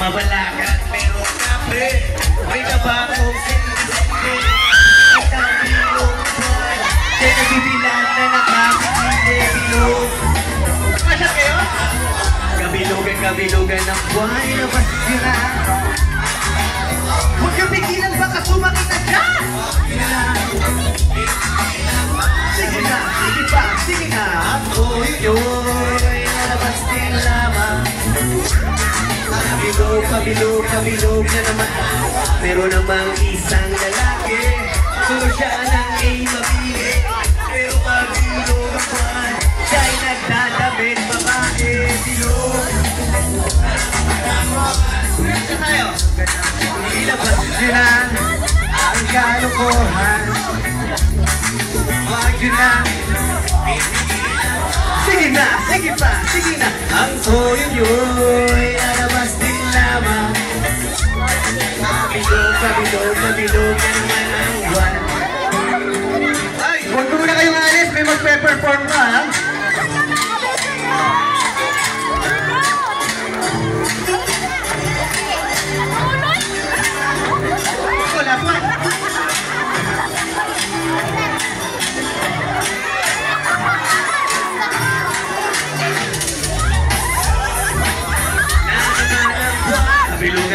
Mabalakan pero kape, may tabakong sindi-sindi. At ang bilog buwan, kaya nagbibilan na nakapili-bilog. Masya kayo? Kabilugan ng buwan, ilabas sila. Huwag kang pigilan, baka sumakit na dyan! Sige na, sige pa, sige na. Ako yun, ilabas din lamang. Kabilog na naman. Meron namang isang lalaki, sunod siya ng mabili. Pero kabilog ang buwan, siya'y nagdadamit babae. Bilog. Ito tayo. Ilabas nila ang kalokohan. Wag yun na. Sige na, sige pa, sige na. Ang toyo-yoy, lalabas din lamang. Kabilog na naman ang buwan. Ay, huwag ko muna kayong alis, may magpe-perform ka, ha? Wala pa.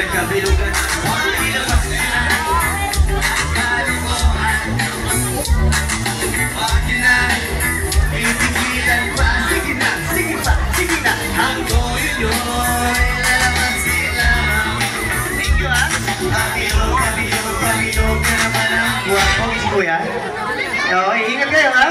Kabilugan. Ilabas nila ang kalokohan. Wag yun na, pinipigilan pa. Sige na, sige pa, sige na. Ang toyo-yoy, lalabas sila. Thank you, ha? Kabilog na naman ang buwan. Okay, si Kuya? Okay, ingat kayo, ha?